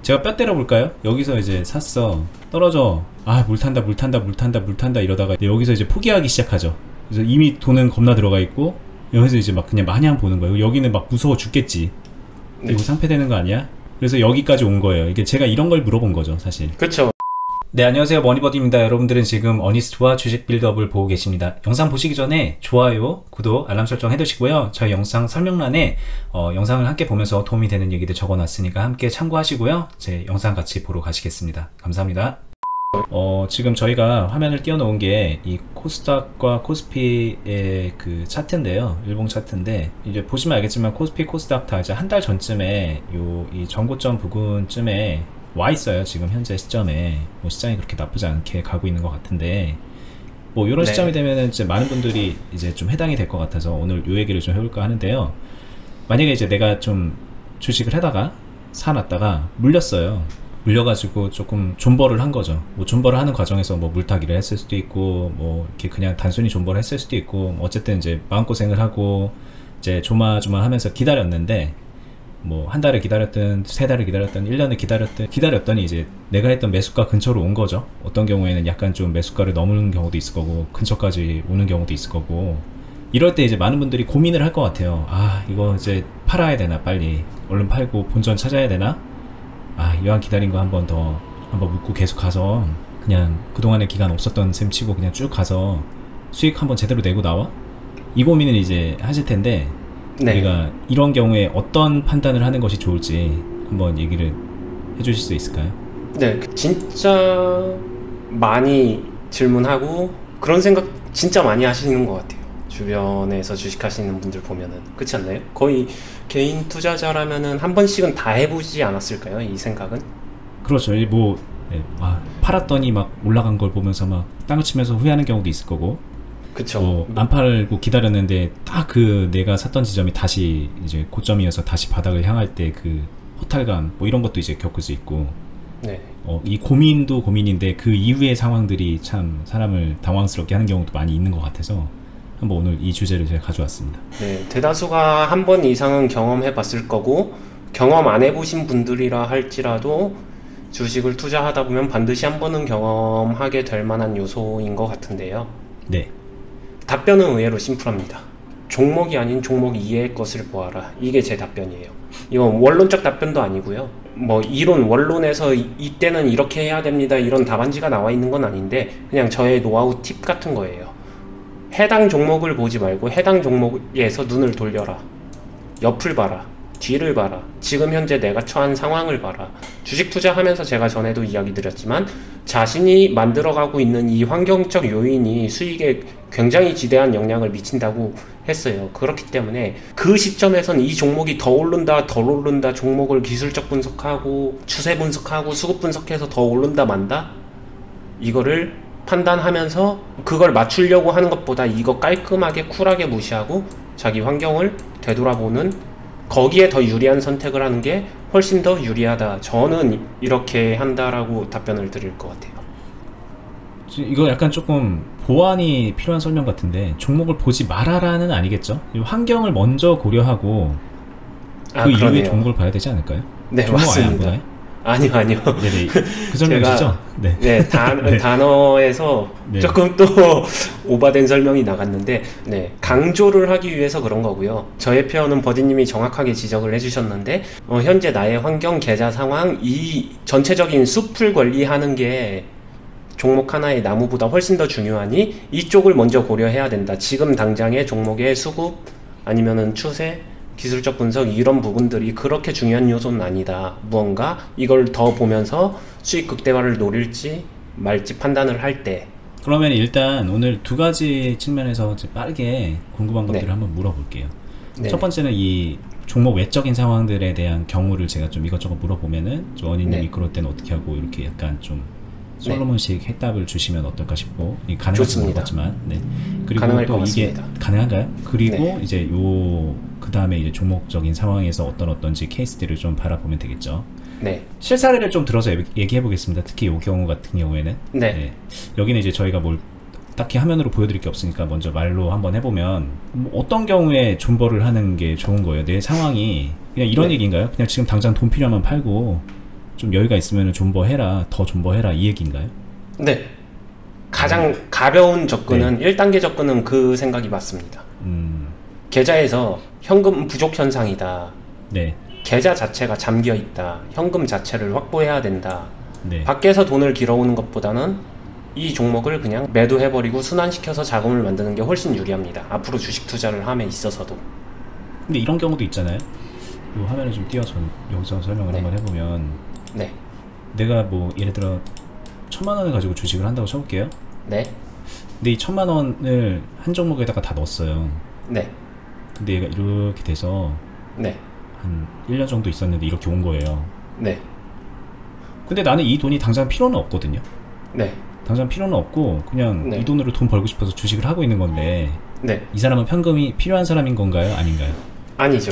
제가 뼈 때려볼까요? 여기서 이제 샀어. 떨어져. 아, 물 탄다, 물 탄다, 물 탄다, 물 탄다 이러다가 여기서 이제 포기하기 시작하죠. 그래서 이미 돈은 겁나 들어가 있고 여기서 이제 막 그냥 마냥 보는 거예요. 여기는 막 무서워 죽겠지. 이거 상패되는 거 아니야? 그래서 여기까지 온 거예요. 이게 제가 이런 걸 물어본 거죠, 사실. 그쵸. 네, 안녕하세요. 머니버디입니다. 여러분들은 지금 어니스트와 주식 빌드업을 보고 계십니다. 영상 보시기 전에 좋아요, 구독, 알람 설정 해두시고요. 저희 영상 설명란에 영상을 함께 보면서 도움이 되는 얘기들 적어놨으니까 함께 참고하시고요. 제 영상 같이 보러 가시겠습니다. 감사합니다. 지금 저희가 화면을 띄워놓은 게 이 코스닥과 코스피의 그 차트인데요. 일봉 차트인데 이제 보시면 알겠지만 코스피, 코스닥 다 이제 한 달 전쯤에 이 전고점 부근쯤에 와 있어요. 지금 현재 시점에 뭐 시장이 그렇게 나쁘지 않게 가고 있는 것 같은데 뭐 이런 시점이 되면은 이제 많은 분들이 이제 좀 해당이 될 것 같아서 오늘 요 얘기를 좀 해볼까 하는데요. 만약에 이제 내가 좀 주식을 하다가 사놨다가 물렸어요. 물려가지고 조금 존버를 한 거죠. 뭐 존버를 하는 과정에서 뭐 물타기를 했을 수도 있고 뭐 이렇게 그냥 단순히 존버를 했을 수도 있고 뭐 어쨌든 이제 마음고생을 하고 이제 조마조마 하면서 기다렸는데 뭐 한 달을 기다렸든 세 달을 기다렸든 1년을 기다렸더니 이제 내가 했던 매수가 근처로 온 거죠. 어떤 경우에는 약간 좀 매수가를 넘는 경우도 있을 거고 근처까지 오는 경우도 있을 거고 이럴 때 이제 많은 분들이 고민을 할 것 같아요. 아, 이거 이제 팔아야 되나, 빨리 얼른 팔고 본전 찾아야 되나, 아, 이왕 기다린 거 한번 묻고 계속 가서 그냥 그동안에 기간 없었던 셈 치고 그냥 쭉 가서 수익 한번 제대로 내고 나와? 이 고민을 이제 하실 텐데 우리가 이런 경우에 어떤 판단을 하는 것이 좋을지 한번 얘기를 해주실 수 있을까요? 네, 진짜 많이 질문하고 그런 생각 진짜 많이 하시는 것 같아요. 주변에서 주식하시는 분들 보면은 그렇지 않나요? 거의 개인 투자자라면은 한 번씩은 다 해보지 않았을까요? 이 생각은? 그렇죠. 뭐 팔았더니 막 올라간 걸 보면서 막 땅을 치면서 후회하는 경우도 있을 거고, 그쵸. 안 팔고 기다렸는데 딱 그 내가 샀던 지점이 다시 이제 고점이어서 다시 바닥을 향할 때 그 허탈감 뭐 이런 것도 이제 겪을 수 있고, 네. 이 고민도 고민인데 그 이후의 상황들이 참 사람을 당황스럽게 하는 경우도 많이 있는 것 같아서 한번 오늘 이 주제를 제가 가져왔습니다. 네, 대다수가 한 번 이상은 경험해 봤을 거고 경험 안 해보신 분들이라 할지라도 주식을 투자하다 보면 반드시 한 번은 경험하게 될 만한 요소인 것 같은데요. 네. 답변은 의외로 심플합니다. 종목이 아닌 종목 이외의 것을 보아라. 이게 제 답변이에요. 이건 원론적 답변도 아니고요. 뭐 이론, 원론에서 이때는 이렇게 해야 됩니다. 이런 답안지가 나와 있는 건 아닌데 그냥 저의 노하우 팁 같은 거예요. 해당 종목을 보지 말고 해당 종목에서 눈을 돌려라. 옆을 봐라. 뒤를 봐라. 지금 현재 내가 처한 상황을 봐라. 주식 투자하면서 제가 전에도 이야기 드렸지만 자신이 만들어가고 있는 이 환경적 요인이 수익에 굉장히 지대한 영향을 미친다고 했어요. 그렇기 때문에 그 시점에선 이 종목이 더 오른다 덜 오른다, 종목을 기술적 분석하고 추세 분석하고 수급 분석해서 더 오른다 만다, 이거를 판단하면서 그걸 맞추려고 하는 것보다 이거 깔끔하게 쿨하게 무시하고 자기 환경을 되돌아보는, 거기에 더 유리한 선택을 하는 게 훨씬 더 유리하다. 저는 이렇게 한다라고 답변을 드릴 것 같아요. 이거 약간 조금 보완이 필요한 설명 같은데, 종목을 보지 말아라는 아니겠죠? 환경을 먼저 고려하고 그 이후에 종목을 봐야 되지 않을까요? 네, 종목 맞습니다. 아예 안 보나요? 아니요. 네네. 그 설명이시죠? 네. 네, 단어에서 네. 조금 또 오바된 설명이 나갔는데, 네, 강조를 하기 위해서 그런 거고요. 저의 표현은 버디님이 정확하게 지적을 해주셨는데, 현재 나의 환경, 계좌 상황, 이 전체적인 숲을 관리하는 게 종목 하나의 나무보다 훨씬 더 중요하니 이쪽을 먼저 고려해야 된다. 지금 당장의 종목의 수급 아니면은 추세, 기술적 분석, 이런 부분들이 그렇게 중요한 요소는 아니다. 무언가 이걸 더 보면서 수익 극대화를 노릴지 말지 판단을 할 때. 그러면 일단 오늘 두 가지 측면에서 빠르게 궁금한 것들을 한번 물어볼게요. 네. 첫 번째는 이 종목 외적인 상황들에 대한 경우를 제가 좀 이것저것 물어보면은 원인님이 그럴 때는 어떻게 하고 이렇게 약간 좀 솔로몬식 해답을 주시면 어떨까 싶고, 가능할지 모르겠지만, 네. 그리고 가능할 또 것 이게 같습니다. 가능한가요? 그리고 이제 그 다음에 이제 종목적인 상황에서 어떤지 케이스들을 좀 바라보면 되겠죠. 네. 실사례를 좀 들어서 얘기해 보겠습니다. 특히 이 경우 같은 경우에는. 네. 여기는 이제 저희가 뭘 딱히 화면으로 보여드릴 게 없으니까 먼저 말로 한번 해보면, 어떤 경우에 존버를 하는 게 좋은 거예요? 내 상황이 그냥 이런 얘기인가요? 그냥 지금 당장 돈 필요하면 팔고 좀 여유가 있으면 존버해라, 더 존버해라 이 얘기인가요? 네. 가장 가벼운 접근은 1단계 접근은 그 생각이 맞습니다. 계좌에서 현금 부족 현상이다. 네. 계좌 자체가 잠겨 있다. 현금 자체를 확보해야 된다. 네. 밖에서 돈을 길어오는 것보다는 이 종목을 그냥 매도해버리고 순환시켜서 자금을 만드는 게 훨씬 유리합니다. 앞으로 주식 투자를 함에 있어서도. 근데 이런 경우도 있잖아요. 이 화면을 좀 띄워서 여기서 설명을 한번 해보면, 네. 내가 뭐 예를 들어 1,000만 원을 가지고 주식을 한다고 쳐볼게요. 네. 근데 이 1,000만 원을 한 종목에다가 다 넣었어요. 네. 근데 얘가 이렇게 돼서 네. 한 1년 정도 있었는데 이렇게 온 거예요. 네. 근데 나는 이 돈이 당장 필요는 없거든요. 네. 당장 필요는 없고 그냥 네. 이 돈으로 돈 벌고 싶어서 주식을 하고 있는 건데, 네. 이 사람은 현금이 필요한 사람인 건가요? 아닌가요? 아니죠.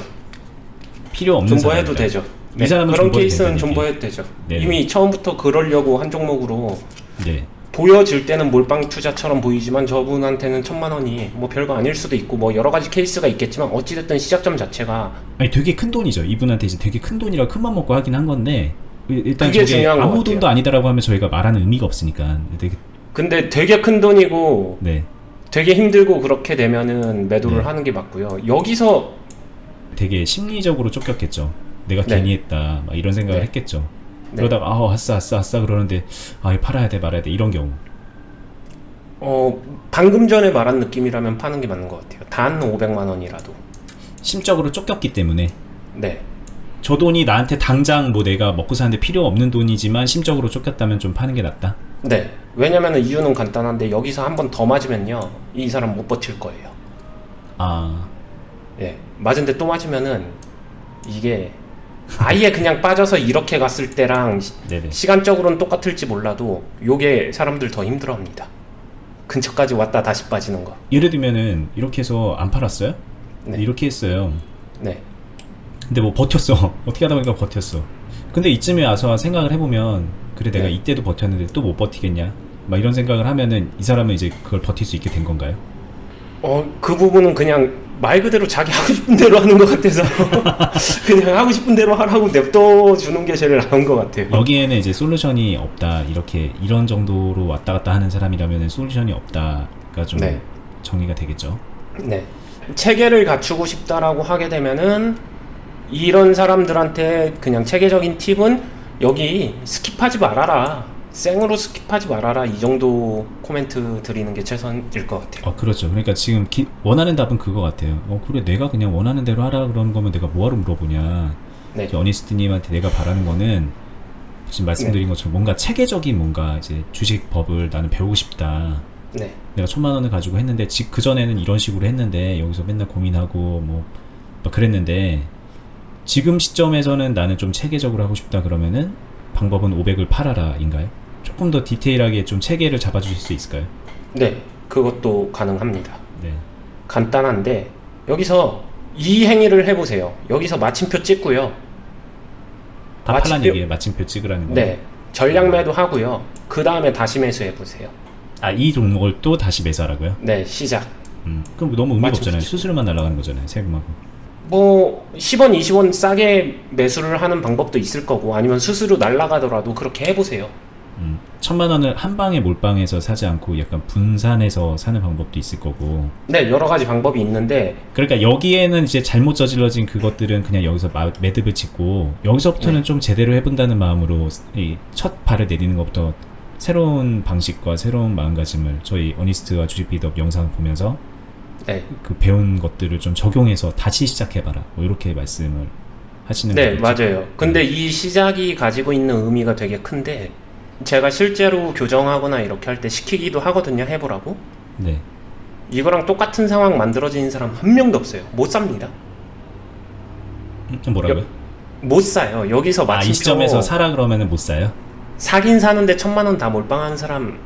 필요 없는 존버해도 사람인가요? 되죠. 이 사람은 그런 존버해도 케이스는 되는 존버해도 되죠. 네네. 이미 처음부터 그러려고 한 종목으로 네. 보여질 때는 몰빵 투자처럼 보이지만 저분한테는 1,000만 원이 뭐 별거 아닐 수도 있고 뭐 여러 가지 케이스가 있겠지만 어찌됐든 시작점 자체가 아니 되게 큰 돈이죠. 이분한테 이제 되게 큰 돈이라 큰맘 먹고 하긴 한 건데, 일단 그게 저게 중요한 것 아무 같아요. 돈도 아니다라고 하면 저희가 말하는 의미가 없으니까. 근데 되게 큰 돈이고 네. 되게 힘들고 그렇게 되면은 매도를 네. 하는 게 맞고요. 여기서 되게 심리적으로 쫓겼겠죠. 내가 네. 괜히 했다 막 이런 생각을 네. 했겠죠. 네. 그러다가 아싸 그러는데 이거 팔아야 돼 말아야 돼 이런 경우. 방금 전에 말한 느낌이라면 파는 게 맞는 것 같아요. 단 500만 원이라도. 심적으로 쫓겼기 때문에. 네. 저 돈이 나한테 당장 뭐 내가 먹고 사는데 필요 없는 돈이지만 심적으로 쫓겼다면 좀 파는 게 낫다. 네. 왜냐면은 이유는 간단한데 여기서 한 번 더 맞으면요. 이 사람 못 버틸 거예요. 예. 맞은데 또 맞으면은 이게 아예 그냥 빠져서 이렇게 갔을 때랑 네네. 시간적으로는 똑같을지 몰라도 요게 사람들 더 힘들어합니다. 근처까지 왔다 다시 빠지는 거. 예를 들면은 이렇게 해서 안 팔았어요? 네. 이렇게 했어요. 네. 근데 뭐 버텼어. 어떻게 하다 보니까 버텼어. 근데 이쯤에 와서 생각을 해보면, 그래 내가 네. 이때도 버텼는데 또 못 버티겠냐 막 이런 생각을 하면은 이 사람은 이제 그걸 버틸 수 있게 된 건가요? 그 부분은 그냥 말 그대로 자기 하고 싶은 대로 하는 것 같아서 그냥 하고 싶은 대로 하라고 냅둬 주는 게 제일 나은 것 같아요. 여기에는 이제 솔루션이 없다, 이렇게 이런 정도로 왔다 갔다 하는 사람이라면 솔루션이 없다가 좀 네. 정의가 되겠죠. 네. 체계를 갖추고 싶다라고 하게 되면은 이런 사람들한테 그냥 체계적인 팁은 여기 스킵하지 말아라. 생으로 스킵하지 말아라. 이 정도 코멘트 드리는 게 최선일 것 같아요. 그렇죠. 그러니까 지금 원하는 답은 그거 같아요. 그래 내가 그냥 원하는 대로 하라 그러는 거면 내가 뭐하러 물어보냐. 네. 어니스트님한테 내가 바라는 거는 지금 말씀드린 것처럼 뭔가 체계적인 뭔가 이제 주식법을 나는 배우고 싶다. 네. 내가 1,000만 원을 가지고 했는데 그 전에는 이런 식으로 했는데 여기서 맨날 고민하고 뭐 그랬는데 지금 시점에서는 나는 좀 체계적으로 하고 싶다 그러면은 방법은 500을 팔아라인가요? 조금 더 디테일하게 좀 체계를 잡아주실 수 있을까요? 네. 그것도 가능합니다. 네. 간단한데 여기서 이 행위를 해보세요. 여기서 마침표 찍고요. 다 팔란 얘기예요. 마침표 찍으라는 거. 네. 전량 매도 하고요. 그 다음에 다시 매수해 보세요. 이 종목을 또 다시 매수하라고요? 네. 시작. 그럼 너무 의미가 마침표 없잖아요. 찍고. 수수료만 날아가는 거잖아요. 세금하고. 뭐 10원, 20원 싸게 매수를 하는 방법도 있을 거고 아니면 수수료 날라가더라도 그렇게 해보세요. 1,000만 원을 한 방에 몰빵해서 사지 않고 약간 분산해서 사는 방법도 있을 거고. 네, 여러 가지 방법이 있는데 그러니까 여기에는 이제 잘못 저질러진 그것들은 그냥 여기서 매듭을 짓고 여기서부터는 네. 좀 제대로 해본다는 마음으로 이 첫 발을 내디는 것부터 새로운 방식과 새로운 마음가짐을 저희 어니스트와 주식 비드업 영상을 보면서 네, 그 배운 것들을 좀 적용해서 다시 시작해봐라. 뭐 이렇게 말씀을 하시는 네, 거겠죠? 맞아요. 근데 이 시작이 가지고 있는 의미가 되게 큰데 제가 실제로 교정하거나 이렇게 할 때 시키기도 하거든요. 해보라고. 네. 이거랑 똑같은 상황 만들어지는 사람 한 명도 없어요. 못 삽니다. 뭐라고요? 못 사요. 여기서 마침표 이 시점에서 사라 그러면은 못 사요? 사긴 사는데 1,000만 원 다 몰빵하는 사람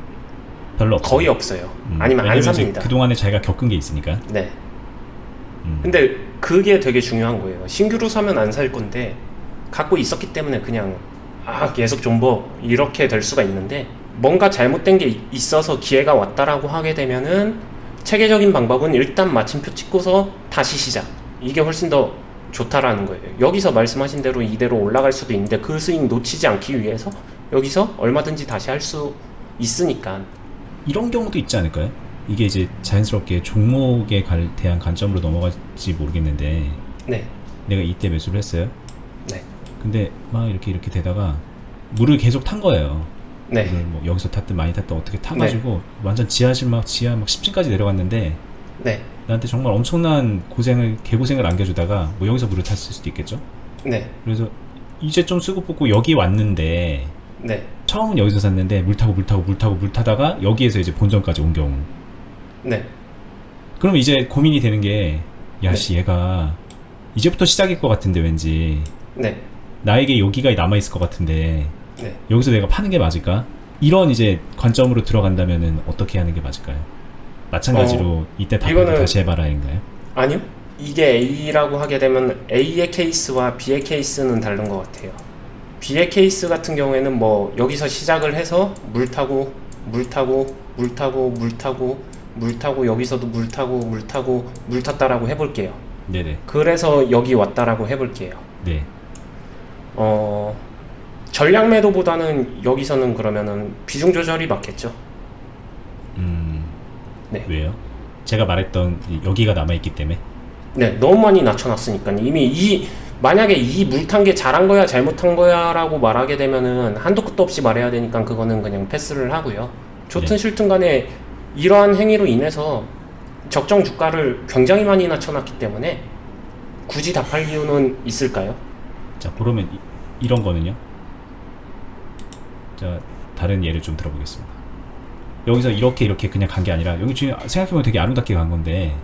별로 없어요. 거의 없어요. 아니면 안 왜냐면 이제 삽니다. 그동안에 자기가 겪은 게 있으니까. 네. 근데 그게 되게 중요한 거예요. 신규로 사면 안 살 건데 갖고 있었기 때문에 그냥 계속 존버 이렇게 될 수가 있는데 뭔가 잘못된 게 있어서 기회가 왔다라고 하게 되면은 체계적인 방법은 일단 마침표 찍고서 다시 시작. 이게 훨씬 더 좋다라는 거예요. 여기서 말씀하신 대로 이대로 올라갈 수도 있는데 그 스윙 놓치지 않기 위해서 여기서 얼마든지 다시 할 수 있으니까. 이런 경우도 있지 않을까요? 이게 이제 자연스럽게 종목에 대한 관점으로 넘어갈지 모르겠는데 네. 내가 이때 매수를 했어요. 네. 근데 막 이렇게 되다가 물을 계속 탄 거예요. 네. 물을 뭐 여기서 탔든 많이 탔든 어떻게 타가지고 완전 지하 막 10층까지 내려갔는데 네. 나한테 정말 엄청난 개고생을 안겨주다가 뭐 여기서 물을 탔을 수도 있겠죠? 네. 그래서 이제 좀 쓰고 뽑고 여기 왔는데 네. 처음은 여기서 샀는데 물 타다가 여기에서 이제 본전까지 온 경우. 네. 그럼 이제 고민이 되는 게 야씨 얘가 이제부터 시작일 것 같은데 왠지 네. 나에게 여기가 남아있을 것 같은데 네. 여기서 내가 파는 게 맞을까? 이런 이제 관점으로 들어간다면은 어떻게 하는 게 맞을까요? 마찬가지로 이때 답을 다시 해봐라인가요? 아니요. 이게 A라고 하게 되면 A의 케이스와 B의 케이스는 다른 것 같아요. B의 케이스 같은 경우에는 뭐 여기서 시작을 해서 물 타고 여기서도 물 탔다라고 해볼게요. 네네. 그래서 여기 왔다라고 해볼게요. 네. 전략 매도보다는 여기서는 그러면은 비중 조절이 맞겠죠. 네. 왜요? 제가 말했던 여기가 남아있기 때문에. 네, 너무 많이 낮춰놨으니까 이미 만약에 이 물 탄 게 잘한 거야 잘못한 거야 라고 말하게 되면은 한도 끝도 없이 말해야 되니까 그거는 그냥 패스를 하고요. 좋든 싫든 간에 이러한 행위로 인해서 적정 주가를 굉장히 많이 낮춰놨기 때문에 굳이 답할 이유는 있을까요? 자, 그러면 이런 거는요? 자, 다른 예를 좀 들어보겠습니다. 여기서 이렇게 그냥 간 게 아니라 여기 지금 생각해보면 되게 아름답게 간 건데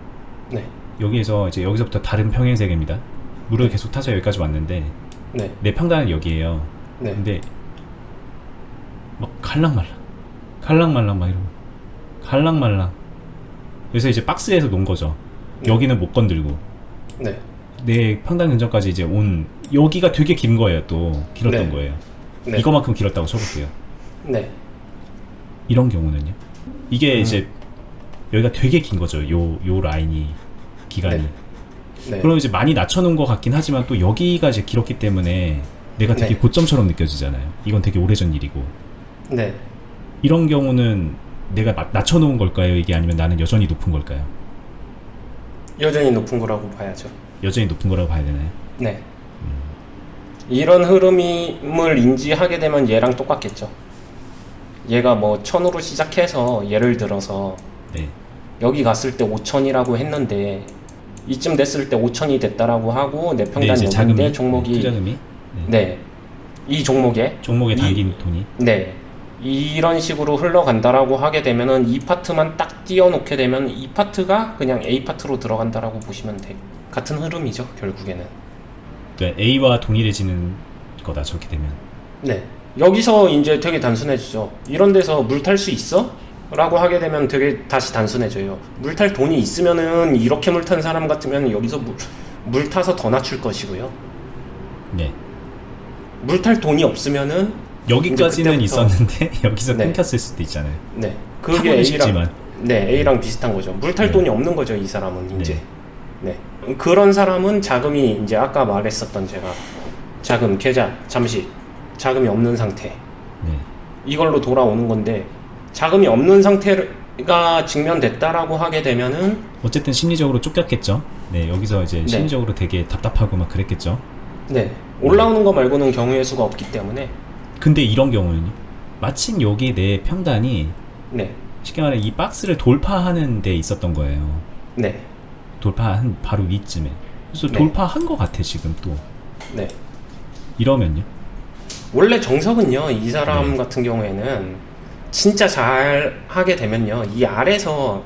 네. 여기서부터 다른 평행세계입니다. 물을 계속 타서 여기까지 왔는데 네. 내 평단은 여기에요. 네. 근데 막 갈랑말랑 막 이러고 갈랑말랑 그래서 이제 박스에서 놓은 거죠. 여기는 못 건들고 네. 내 평단 근처까지 이제 여기가 되게 긴 거예요. 또 길었던 네. 거예요. 네. 이거만큼 길었다고 쳐볼게요. 네. 이런 경우는요? 이게 이제 여기가 되게 긴 거죠. 요 라인이 기간이. 네. 네. 그럼 이제 많이 낮춰놓은 것 같긴 하지만 또 여기가 이제 길었기 때문에 내가 되게 고점처럼 느껴지잖아요. 이건 되게 오래전 일이고. 네. 이런 경우는 내가 낮춰놓은 걸까요? 이게 아니면 나는 여전히 높은 걸까요? 여전히 높은 거라고 봐야죠. 여전히 높은 거라고 봐야 되나요? 네. 이런 흐름을 인지하게 되면 얘랑 똑같겠죠. 얘가 뭐 1000으로 시작해서 예를 들어서 네. 여기 갔을 때 5000이라고 했는데 이쯤 됐을 때 5000이 됐다라고 하고 내 평단이 여기인데 종목이 투자금이 네. 이 종목에 담긴 돈이 네. 이런 식으로 흘러간다라고 하게 되면은 이 파트만 딱 띄워놓게 되면 이 파트가 그냥 A 파트로 들어간다라고 보시면 돼. 같은 흐름이죠, 결국에는. 네, A와 동일해지는 거다, 저렇게 되면. 네. 여기서 이제 되게 단순해지죠. 이런 데서 물 탈 수 있어? 라고 하게 되면 되게 다시 단순해져요. 물 탈 돈이 있으면은 이렇게 물 탄 사람 같으면 여기서 물 타서 더 낮출 것이고요. 네. 물 탈 돈이 없으면은 여기까지는 있었는데 여기서 끊겼을 수도 있잖아요. 네. 그게 A랑 싶지만. 네, A랑 비슷한 거죠. 물 탈 돈이 없는 거죠, 이 사람은 이제. 네. 그런 사람은 자금이 이제 아까 말했었던 제가 자금, 계좌, 잠시 자금이 없는 상태. 네. 이걸로 돌아오는 건데 자금이 없는 상태가 직면됐다라고 하게 되면은 어쨌든 심리적으로 쫓겼겠죠. 네, 여기서 이제 심리적으로 되게 답답하고 막 그랬겠죠. 네. 올라오는 거 말고는 경우의 수가 없기 때문에. 근데 이런 경우는요. 마침 여기 내 평단이 네. 쉽게 말해 이 박스를 돌파하는 데 있었던 거예요. 네. 돌파한 바로 위쯤에. 그래서 돌파한 것 같아 지금 또. 네. 이러면요. 원래 정석은요. 이 사람 같은 경우에는 진짜 잘 하게 되면요. 이 아래서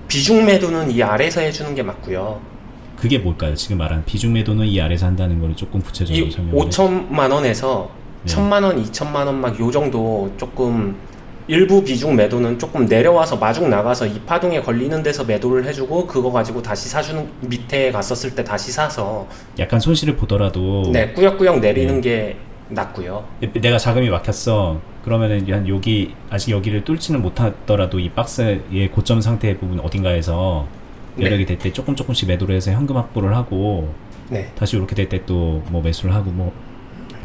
비중 매도는 이 아래서 해주는 게 맞고요. 그게 뭘까요? 지금 말한 비중 매도는 이 아래서 한다는 거를 조금 구체적으로 설명해. 5천만 원에서 1000만 원, 2천만 원 막 요 정도 조금 일부 비중 매도는 조금 내려와서 마중 나가서 이 파동에 걸리는 데서 매도를 해주고 그거 가지고 다시 사주는 밑에 갔었을 때 다시 사서 약간 손실을 보더라도 네 꾸역꾸역 내리는 게 낫고요. 내가 자금이 막혔어. 그러면은 한 여기 아직 여기를 뚫지는 못하더라도 이 박스의 고점 상태 부분 어딘가에서 여력이 될 때 조금씩 매도를 해서 현금 확보를 하고 네. 다시 이렇게 될 때 또 뭐 매수를 하고 뭐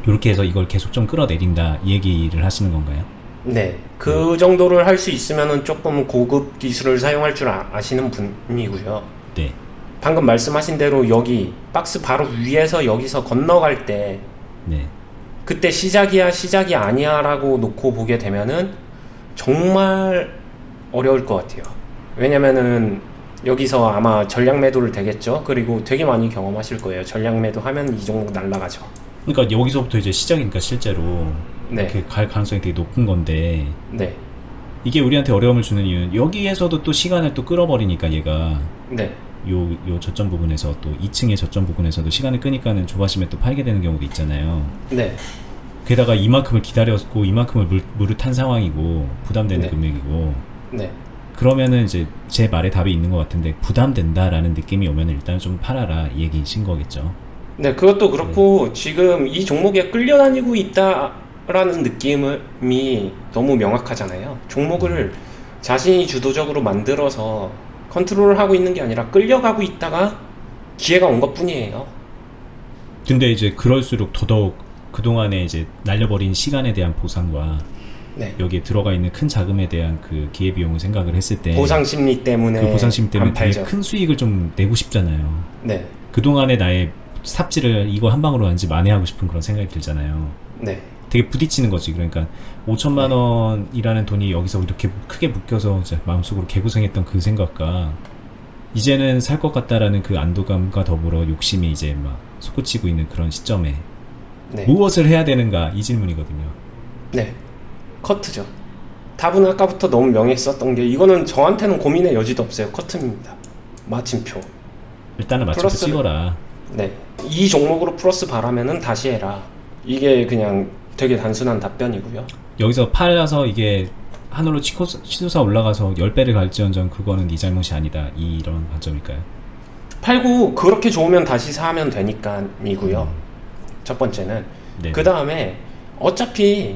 이렇게 해서 이걸 계속 좀 끌어내린다 이 얘기를 하시는 건가요? 네. 그 정도를 할 수 있으면은 조금 고급 기술을 사용할 줄 아시는 분이고요. 네. 방금 말씀하신 대로 여기 박스 바로 위에서 여기서 건너갈 때 네. 그때 시작이야 시작이 아니야 라고 놓고 보게 되면은 정말 어려울 것 같아요. 왜냐면은 여기서 아마 전략 매도를 되겠죠. 그리고 되게 많이 경험하실 거예요. 전략 매도 하면 이 종목 날라가죠. 그러니까 여기서부터 이제 시작이니까 실제로 네. 이렇게 갈 가능성이 되게 높은 건데 네. 이게 우리한테 어려움을 주는 이유는 여기에서도 또 시간을 또 끌어버리니까 얘가 네. 요 저점 부분에서 또 2층의 저점 부분에서도 시간을 끄니까는 조바심에 또 팔게 되는 경우도 있잖아요. 네. 게다가 이만큼을 기다렸고 이만큼을 물을 탄 상황이고 부담되는 네. 금액이고 네. 그러면은 이제 제 말에 답이 있는 것 같은데 부담된다라는 느낌이 오면 일단 좀 팔아라 이 얘기신 거겠죠. 네, 그것도 그렇고 지금 이 종목에 끌려다니고 있다라는 느낌이 너무 명확하잖아요. 종목을 자신이 주도적으로 만들어서 컨트롤을 하고 있는 게 아니라 끌려가고 있다가 기회가 온 것뿐이에요. 근데 이제 그럴수록 더더욱 그동안에 이제 날려버린 시간에 대한 보상과 네. 여기에 들어가 있는 큰 자금에 대한 그 기회비용을 생각을 했을 때 보상 심리 때문에 그 보상 심리 때문에 안 되게 팔죠. 큰 수익을 좀 내고 싶잖아요. 네. 그동안의 나의 삽질을 이거 한 방으로 하는지 만회하고 싶은 그런 생각이 들잖아요. 네. 되게 부딪히는 거지. 그러니까 5천만 원이라는 돈이 여기서 이렇게 크게 묶여서 이제 마음속으로 개고생했던 그 생각과 이제는 살 것 같다라는 그 안도감과 더불어 욕심이 이제 막 솟구치고 있는 그런 시점에 네. 무엇을 해야 되는가 이 질문이거든요. 네. 커트죠. 답은 아까부터 너무 명했었던 게 이거는 저한테는 고민의 여지도 없어요. 커트입니다. 마침표. 일단은 맞춰서 플러스를- 찍어라. 네. 이 종목으로 플러스 바라면은 다시 해라. 이게 그냥 되게 단순한 답변이고요. 여기서 팔아서 이게 하늘로 치솟아 올라가서 10배를 갈지언정 그거는 네 잘못이 아니다. 이런 관점일까요? 팔고 그렇게 좋으면 다시 사면 되니까이고요. 첫 번째는. 네. 그 다음에 어차피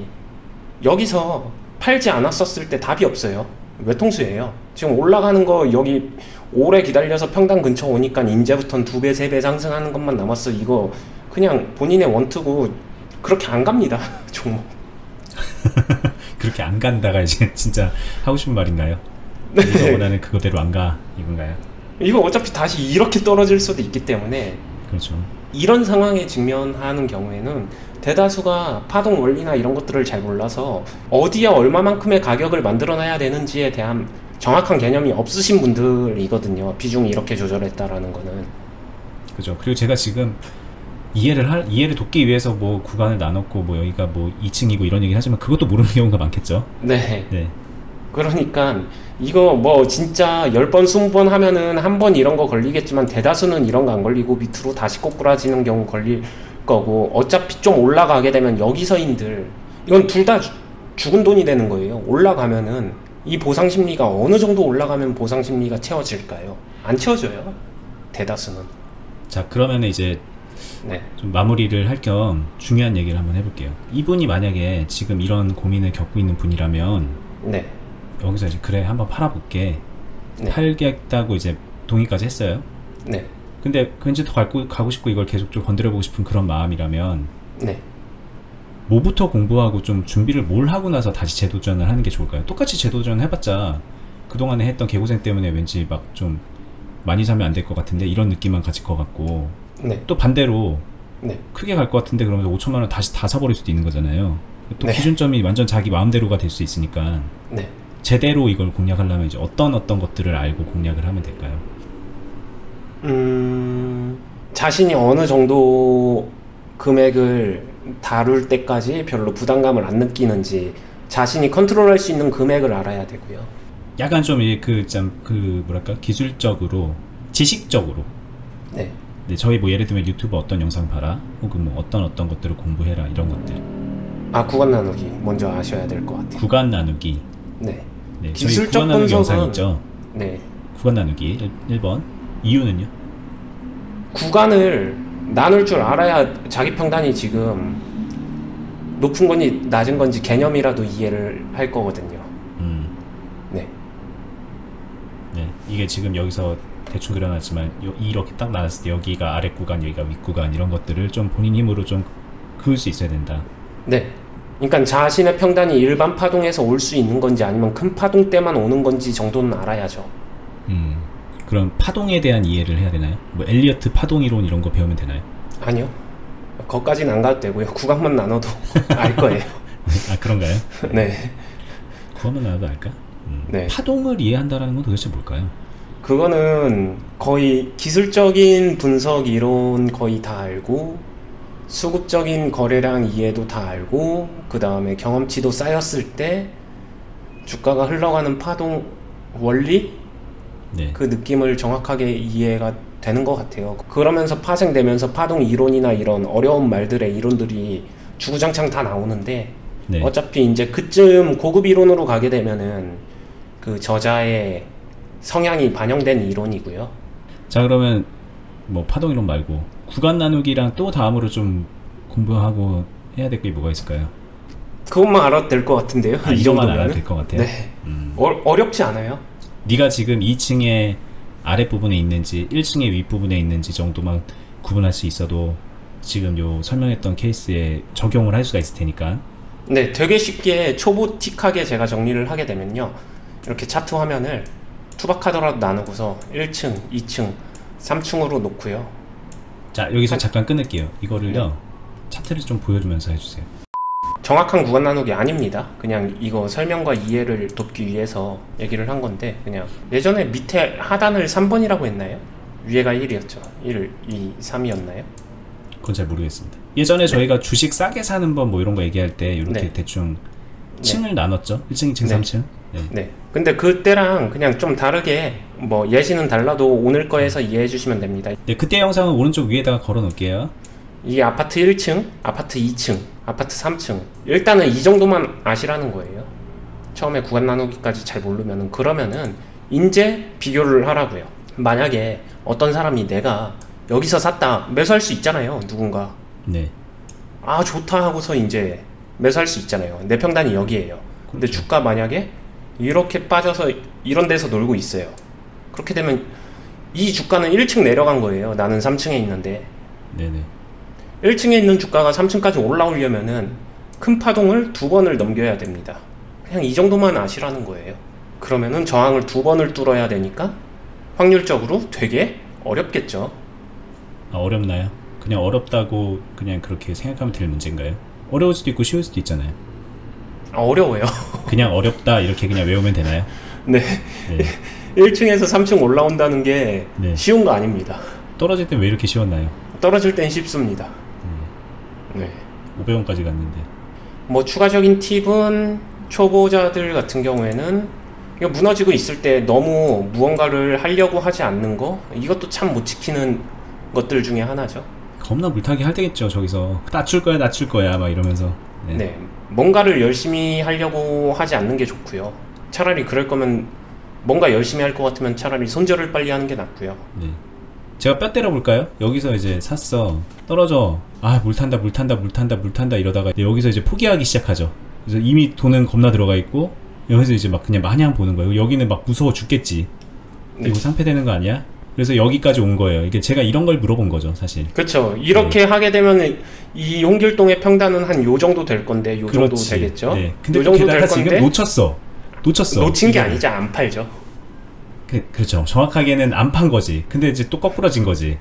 여기서 팔지 않았었을 때 답이 없어요. 외통수예요. 지금 올라가는 거 여기 오래 기다려서 평단 근처 오니까 이제부터는 2배, 3배 상승하는 것만 남았어. 이거 그냥 본인의 원투고 그렇게 안 갑니다. 종목. 그렇게 안 간다가 이제 진짜 하고 싶은 말인가요? 네. 우리가 원하는 그거대로 안 가 이건가요? 이거 어차피 다시 이렇게 떨어질 수도 있기 때문에 그렇죠. 이런 상황에 직면하는 경우에는 대다수가 파동 원리나 이런 것들을 잘 몰라서 어디에 얼마만큼의 가격을 만들어놔야 되는지에 대한 정확한 개념이 없으신 분들이거든요. 비중이 이렇게 조절했다라는 거는. 그죠. 그리고 제가 지금 이해를 돕기 위해서 뭐 구간을 나눴고 뭐 여기가 뭐 2층이고 이런 얘기를 하지만 그것도 모르는 경우가 많겠죠. 네. 네. 그러니까 이거 뭐 진짜 10번 20번 하면은 한 번 이런 거 걸리겠지만 대다수는 이런 거 안 걸리고 밑으로 다시 꼬꾸라지는 경우 걸릴 거고 어차피 좀 올라가게 되면 여기서인들 이건 둘 다 죽은 돈이 되는 거예요. 올라가면은 이 보상 심리가 어느 정도 올라가면 보상 심리가 채워질까요? 안 채워져요. 대다수는. 자, 그러면 이제 네. 좀 마무리를 할 겸 중요한 얘기를 한번 해볼게요. 이분이 만약에 지금 이런 고민을 겪고 있는 분이라면 네. 여기서 이제 그래 한번 팔아볼게. 네. 팔겠다고 이제 동의까지 했어요. 네. 근데 왠지 더 가고 싶고 이걸 계속 좀 건드려보고 싶은 그런 마음이라면 네. 뭐부터 공부하고 좀 준비를 뭘 하고 나서 다시 재도전을 하는 게 좋을까요? 똑같이 재도전 해봤자 그동안에 했던 개고생 때문에 왠지 막 좀 많이 사면 안 될 것 같은데 이런 느낌만 가질 것 같고 네. 또 반대로 네. 크게 갈 것 같은데 그러면서 5천만 원 다시 다 사버릴 수도 있는 거잖아요. 또 네. 기준점이 완전 자기 마음대로가 될 수 있으니까 네. 제대로 이걸 공략하려면 이제 어떤 것들을 알고 공략을 하면 될까요? 자신이 어느 정도 금액을 다룰 때까지 별로 부담감을 안 느끼는지 자신이 컨트롤할 수 있는 금액을 알아야 되고요. 약간 좀 그 뭐랄까 기술적으로 지식적으로 네. 네, 저희 뭐 예를 들면 유튜브 어떤 영상 봐라 혹은 뭐 어떤 것들을 공부해라 이런 것들 아, 구간 나누기 먼저 아셔야 될 것 같아요. 구간 나누기 네. 네, 저희 기술적 구간 나누기 영상 분석은- 있죠. 네. 구간 나누기 1번 이유는요? 구간을 나눌 줄 알아야 자기 평단이 지금 높은 건지 낮은 건지 개념이라도 이해를 할 거거든요. 네. 네, 이게 지금 여기서 대충 그려놨지만 이렇게 딱 나눴을 때 여기가 아랫 구간, 여기가 윗 구간 이런 것들을 좀 본인 힘으로 좀 그을 수 있어야 된다. 네. 그러니까 자신의 평단이 일반 파동에서 올 수 있는 건지 아니면 큰 파동 때만 오는 건지 정도는 알아야죠. 그럼 파동에 대한 이해를 해야 되나요? 뭐 엘리어트 파동 이론 이런 거 배우면 되나요? 아니요. 거기까지는 안 가도 되고요. 구간만 나눠도 알 거예요. 아 그런가요? 네. 그거만 나도 알까? 네. 파동을 이해한다라는 건 도대체 뭘까요? 그거는 거의 기술적인 분석 이론 거의 다 알고 수급적인 거래량 이해도 다 알고 그 다음에 경험치도 쌓였을 때 주가가 흘러가는 파동 원리? 네. 그 느낌을 정확하게 이해가 되는 것 같아요. 그러면서 파생되면서 파동 이론이나 이런 어려운 말들의 이론들이 주구장창 다 나오는데 네. 어차피 이제 그쯤 고급 이론으로 가게 되면은 그 저자의 성향이 반영된 이론이고요. 자 그러면 뭐 파동 이론 말고 구간 나누기랑 또 다음으로 좀 공부하고 해야 될 게 뭐가 있을까요? 그것만 알아도 될 것 같은데요. 아, 이 이것만 정도면 알아도 될 것 같아요? 네. 어렵지 않아요. 네가 지금 2층에 아랫부분에 있는지 1층에 윗부분에 있는지 정도만 구분할 수 있어도 지금 요 설명했던 케이스에 적용을 할 수가 있을 테니까. 네, 되게 쉽게 초보틱하게 제가 정리를 하게 되면요, 이렇게 차트 화면을 투박하더라도 나누고서 1층, 2층, 3층으로 놓고요. 자 여기서 잠깐 끊을게요. 이거를요 네. 차트를 좀 보여주면서 해주세요. 정확한 구간 나누기 아닙니다. 그냥 이거 설명과 이해를 돕기 위해서 얘기를 한 건데, 그냥 예전에 밑에 하단을 3번이라고 했나요? 위에가 1이었죠. 1, 2, 3이었나요? 그건 잘 모르겠습니다. 예전에 저희가 주식 싸게 사는 법 뭐 이런 거 얘기할 때 이렇게 네. 대충 층을 나눴죠. 1층, 2층, 네. 3층. 네. 네. 근데 그때랑 그냥 좀 다르게, 뭐 예시는 달라도 오늘 거에서 이해해 주시면 됩니다. 네, 그때 영상은 오른쪽 위에다가 걸어 놓을게요. 이 아파트 1층, 아파트 2층, 아파트 3층, 일단은 이 정도만 아시라는 거예요. 처음에 구간 나누기까지 잘 모르면은, 그러면은 이제 비교를 하라고요. 만약에 어떤 사람이 내가 여기서 샀다 매수할 수 있잖아요, 누군가. 네. 아 좋다 하고서 이제 매수할 수 있잖아요. 내 평단이 여기에요. 근데 그렇죠. 주가 만약에 이렇게 빠져서 이런 데서 놀고 있어요. 그렇게 되면 이 주가는 1층 내려간 거예요. 나는 3층에 있는데. 네네. 1층에 있는 주가가 3층까지 올라오려면은 큰 파동을 2번을 넘겨야 됩니다. 그냥 이 정도만 아시라는 거예요. 그러면은 저항을 2번을 뚫어야 되니까 확률적으로 되게 어렵겠죠. 아, 어렵나요? 그냥 어렵다고 그냥 그렇게 생각하면 될 문제인가요? 어려울 수도 있고 쉬울 수도 있잖아요. 아, 어려워요. 그냥 어렵다 이렇게 그냥 외우면 되나요? 네. 네. 1층에서 3층 올라온다는 게 네. 쉬운 거 아닙니다. 떨어질 땐 왜 이렇게 쉬웠나요? 떨어질 땐 쉽습니다. 네. 500원까지 갔는데. 뭐 추가적인 팁은 초보자들 같은 경우에는 이거 무너지고 있을 때 너무 무언가를 하려고 하지 않는 거, 이것도 참 못 지키는 것들 중에 하나죠. 겁나 물타기 할 때겠죠. 저기서 낮출 거야 막 이러면서. 네. 네. 뭔가를 열심히 하려고 하지 않는 게 좋고요. 차라리 그럴 거면 뭔가 열심히 할 것 같으면 차라리 손절을 빨리 하는 게 낫고요. 네. 제가 뼈 때려볼까요? 여기서 이제 샀어. 떨어져. 아, 물 탄다 이러다가 여기서 이제 포기하기 시작하죠. 그래서 이미 돈은 겁나 들어가 있고 여기서 이제 막 그냥 마냥 보는 거예요. 여기는 막 무서워 죽겠지. 이거 상패되는 거 아니야? 그래서 여기까지 온 거예요. 이게 제가 이런 걸 물어본 거죠, 사실. 그렇죠. 이렇게 하게 되면 이 홍길동의 평단은 한 요 정도 될 건데, 요 정도 되겠죠. 네. 근데 요 정도 될 지금 건데 놓쳤어. 놓친 게 아니죠. 안 팔죠. 그렇죠. 정확하게는 안 판 거지. 근데 이제 또 거꾸러진 거지.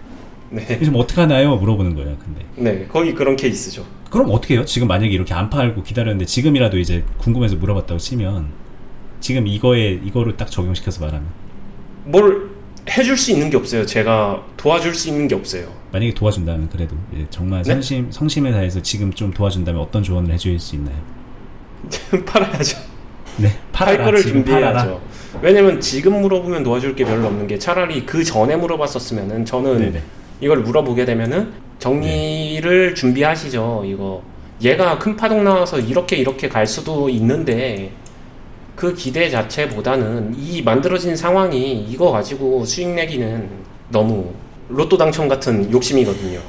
네. 그래서 뭐 어떡하나요? 물어보는 거예요. 근데 네. 거기 그런 케이스죠. 그럼 어떻게 해요? 지금 만약에 이렇게 안 팔고 기다렸는데 지금이라도 이제 궁금해서 물어봤다고 치면 지금 이거를 딱 적용시켜서 말하면 뭘 해줄 수 있는 게 없어요. 제가 도와줄 수 있는 게 없어요. 만약에 도와준다면 그래도 정말 네? 성심에 다해서 지금 좀 도와준다면 어떤 조언을 해줄 수 있나요? 팔아야죠. 네, 팔 거를 지금 준비해야죠. 팔아라. 왜냐면 지금 물어보면 도와줄 게 별로 없는 게, 차라리 그 전에 물어봤었으면은 저는 네네. 이걸 물어보게 되면은 정리를 준비하시죠. 이거 얘가 큰 파동 나와서 이렇게 갈 수도 있는데 그 기대 자체보다는 이 만들어진 상황이 이거 가지고 수익 내기는 너무 로또 당첨 같은 욕심이거든요.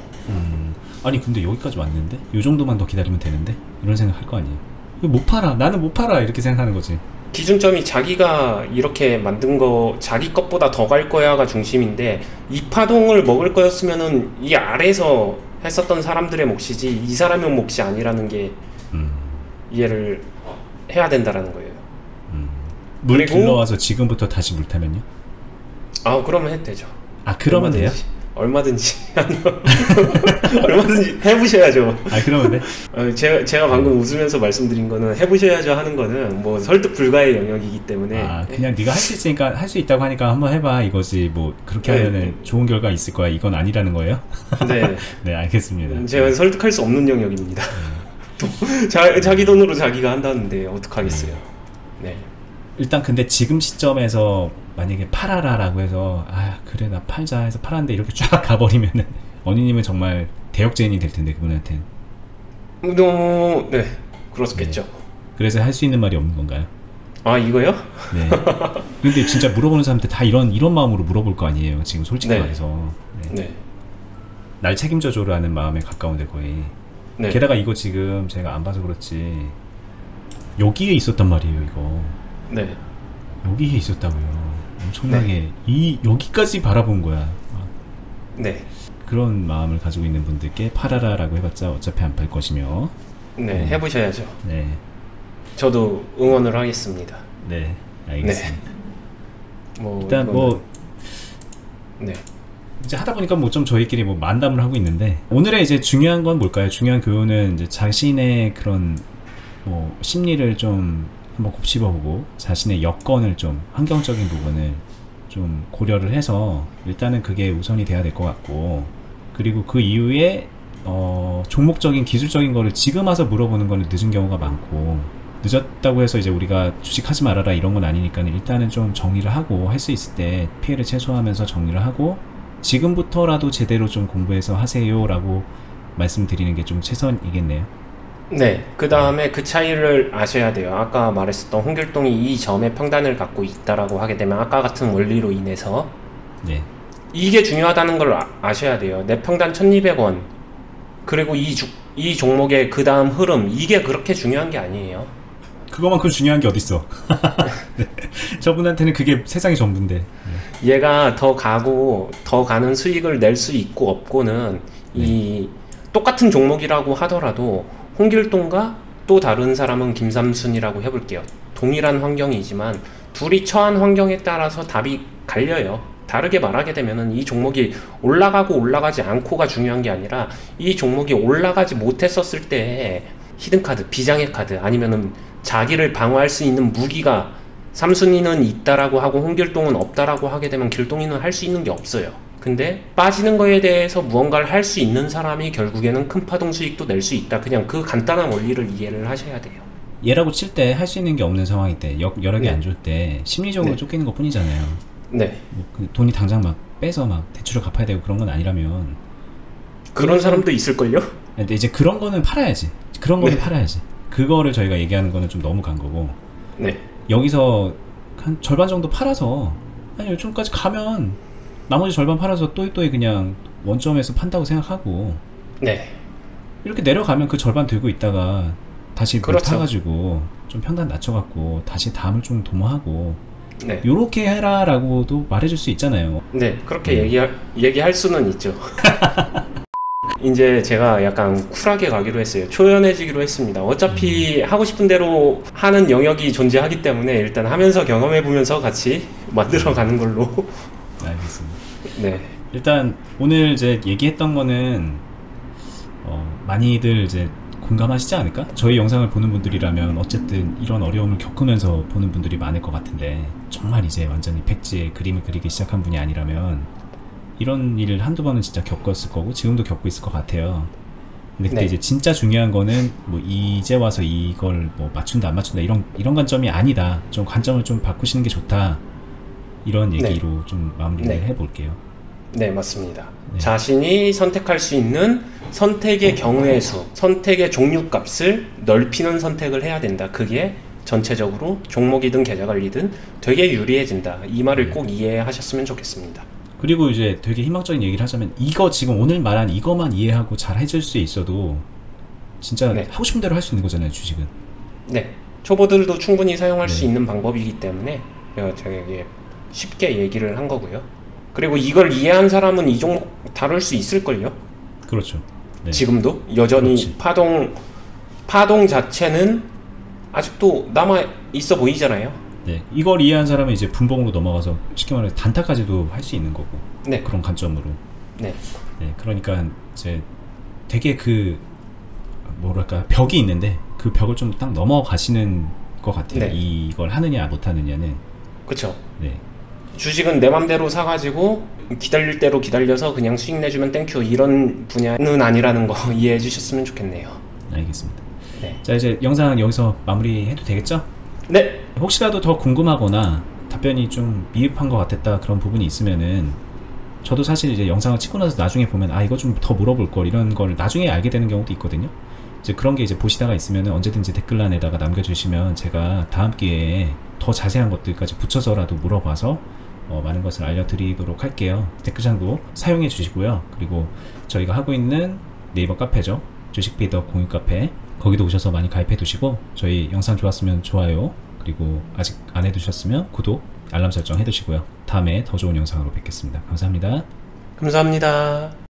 아니 근데 여기까지 왔는데 이 정도만 더 기다리면 되는데 이런 생각 할 거 아니에요. 이거 못 팔아. 나는 못 팔아. 이렇게 생각하는 거지. 기준점이 자기가 이렇게 만든 거 자기 것보다 더 갈 거야가 중심인데 이 파동을 먹을 거였으면은 이 아래에서 했었던 사람들의 몫이지 이 사람의 몫이 아니라는 게 이해를 해야 된다라는 거예요. 물 들러와서 지금부터 다시 물 타면요? 아 그러면 해도 되죠. 아 그러면 돼요? 얼마든지 얼마든지 해보셔야죠. 아 그러면 돼? 제가 방금 웃으면서 말씀드린 거는 해보셔야죠 하는 거는 뭐 설득 불가의 영역이기 때문에 아 그냥 네가 할 수 있으니까 할 수 있다고 하니까 한번 해봐 이거지 뭐 그렇게 하면은 좋은 결과 있을 거야 이건 아니라는 거예요? 네. 네 알겠습니다. 제가 설득할 수 없는 영역입니다. 자기 돈으로 자기가 한다는데 어떡하겠어요. 네. 일단 근데 지금 시점에서 만약에 팔아라라고 해서 아 그래 나 팔자 해서 팔았는데 이렇게 쫙 가버리면은 어니님은 정말 대역죄인이 될 텐데 그분한테는. 네 그렇겠죠. 네. 그래서 할 수 있는 말이 없는 건가요? 아 이거요? 네. 근데 진짜 물어보는 사람들 다 이런 마음으로 물어볼 거 아니에요 지금 솔직히 네. 말해서. 네. 네. 날 책임져줘라는 마음에 가까운데 거의. 네. 게다가 이거 지금 제가 안 봐서 그렇지 여기에 있었단 말이에요 이거. 네. 여기에 있었다고요. 엄청나게 여기까지 바라본 거야. 네. 그런 마음을 가지고 있는 분들께 팔아라라고 해봤자 어차피 안 팔 것이며. 네, 해보셔야죠. 네. 저도 응원을 하겠습니다. 네, 알겠습니다. 뭐 일단 뭐 네. 이제 하다 보니까 뭐 좀 저희끼리 뭐 만담을 하고 있는데 오늘의 이제 중요한 건 뭘까요? 중요한 교훈은 이제 자신의 그런 뭐 심리를 좀 한번 곱씹어보고 자신의 여건을 좀 환경적인 부분을 좀 고려를 해서 일단은 그게 우선이 돼야 될 것 같고 그리고 그 이후에 종목적인 기술적인 거를 지금 와서 물어보는 거는 늦은 경우가 많고 늦었다고 해서 이제 우리가 주식하지 말아라 이런 건 아니니까 일단은 좀 정리를 하고 할 수 있을 때 피해를 최소화하면서 정리를 하고 지금부터라도 제대로 좀 공부해서 하세요 라고 말씀드리는 게 좀 최선이겠네요. 네, 그 다음에 그 차이를 아셔야 돼요. 아까 말했었던 홍길동이 이 점의 평단을 갖고 있다라고 하게 되면 아까 같은 원리로 인해서 네. 이게 중요하다는 걸 아셔야 돼요. 내 평단 1200원 그리고 이 종목의 그 다음 흐름 이게 그렇게 중요한 게 아니에요. 그거만큼 중요한 게 어딨어. 네. 저분한테는 그게 세상이 전부인데 얘가 더 가는 수익을 낼 수 있고 없고는 이 똑같은 종목이라고 하더라도 홍길동과 또 다른 사람은 김삼순이라고 해볼게요. 동일한 환경이지만 둘이 처한 환경에 따라서 답이 갈려요. 다르게 말하게 되면은 이 종목이 올라가고 올라가지 않고가 중요한 게 아니라 이 종목이 올라가지 못했었을 때 히든카드, 비장의 카드 아니면은 자기를 방어할 수 있는 무기가 삼순이는 있다라고 하고 홍길동은 없다라고 하게 되면 길동이는 할 수 있는 게 없어요. 근데 빠지는 거에 대해서 무언가를 할 수 있는 사람이 결국에는 큰 파동 수익도 낼 수 있다. 그냥 그 간단한 원리를 이해를 하셔야 돼요. 얘라고 칠 때 할 수 있는 게 없는 상황일 때 여력이 안 좋을 때 심리적으로 쫓기는 것 뿐이잖아요. 네. 뭐 그 돈이 당장 막 빼서 막 대출을 갚아야 되고 그런 건 아니라면 그런 사람도 있을걸요? 근데 이제 그런 거는 팔아야지. 그런 거는 팔아야지. 그거를 저희가 얘기하는 거는 좀 너무 간 거고 네. 여기서 한 절반 정도 팔아서 아니 요즘까지 가면 나머지 절반 팔아서 또이 그냥 원점에서 판다고 생각하고 네. 이렇게 내려가면 그 절반 들고 있다가 다시 그렇죠. 타가지고 좀 평단 낮춰갖고 다시 다음을 좀 도모하고 네. 요렇게 해라라고도 말해줄 수 있잖아요. 네. 그렇게 얘기할 수는 있죠. 이제 제가 약간 쿨하게 가기로 했어요. 초연해지기로 했습니다. 어차피 하고 싶은 대로 하는 영역이 존재하기 때문에 일단 하면서 경험해보면서 같이 만들어가는 걸로. 알겠습니다. 네. 일단 오늘 이제 얘기했던 거는 많이들 이제 공감하시지 않을까? 저희 영상을 보는 분들이라면 어쨌든 이런 어려움을 겪으면서 보는 분들이 많을 것 같은데 정말 이제 완전히 백지에 그림을 그리기 시작한 분이 아니라면 이런 일을 한두 번은 진짜 겪었을 거고 지금도 겪고 있을 것 같아요. 근데 그때 이제 진짜 중요한 거는 뭐 이제 와서 이걸 뭐 맞춘다 안 맞춘다 이런 관점이 아니다. 좀 관점을 좀 바꾸시는 게 좋다. 이런 얘기로 좀 마무리를 해볼게요. 네, 맞습니다. 자신이 선택할 수 있는 선택의 경우의 수, 선택의 종류값을 넓히는 선택을 해야 된다. 그게 전체적으로 종목이든 계좌관리든 되게 유리해진다. 이 말을 꼭 이해하셨으면 좋겠습니다. 그리고 이제 되게 희망적인 얘기를 하자면 이거 지금 오늘 말한 이거만 이해하고 잘 해줄 수 있어도 진짜 하고 싶은 대로 할 수 있는 거잖아요, 주식은. 네. 초보들도 충분히 사용할 네. 수 있는 방법이기 때문에 제가 이게 쉽게 얘기를 한 거고요. 그리고 이걸 이해한 사람은 이 종목 다룰 수 있을걸요? 그렇죠. 네. 지금도 여전히 그렇지. 파동 자체는 아직도 남아 있어 보이잖아요. 네. 이걸 이해한 사람은 이제 분봉으로 넘어가서 쉽게 말해서 단타까지도 할 수 있는 거고. 네. 그런 관점으로. 네. 네. 그러니까 이제 되게 그 뭐랄까 벽이 있는데 그 벽을 좀 딱 넘어가시는 것 같아요. 네. 이걸 하느냐 못 하느냐는. 그쵸. 네. 주식은 내 맘대로 사가지고 기다릴 대로 기다려서 그냥 수익 내주면 땡큐 이런 분야는 아니라는 거 이해해 주셨으면 좋겠네요. 알겠습니다. 네. 자, 이제 영상 여기서 마무리해도 되겠죠? 네. 혹시라도 더 궁금하거나 답변이 좀 미흡한 것 같았다 그런 부분이 있으면은 저도 사실 이제 영상을 찍고 나서 나중에 보면 아 이거 좀 더 물어볼 걸 이런 걸 나중에 알게 되는 경우도 있거든요. 이제 그런 게 이제 보시다가 있으면은 언제든지 댓글란에다가 남겨주시면 제가 다음 기회에 더 자세한 것들까지 붙여서라도 물어봐서 많은 것을 알려드리도록 할게요. 댓글창도 사용해 주시고요. 그리고 저희가 하고 있는 네이버 카페죠. 주식비더 공유 카페 거기도 오셔서 많이 가입해 두시고 저희 영상 좋았으면 좋아요 그리고 아직 안 해두셨으면 구독 알람 설정 해두시고요. 다음에 더 좋은 영상으로 뵙겠습니다. 감사합니다. 감사합니다.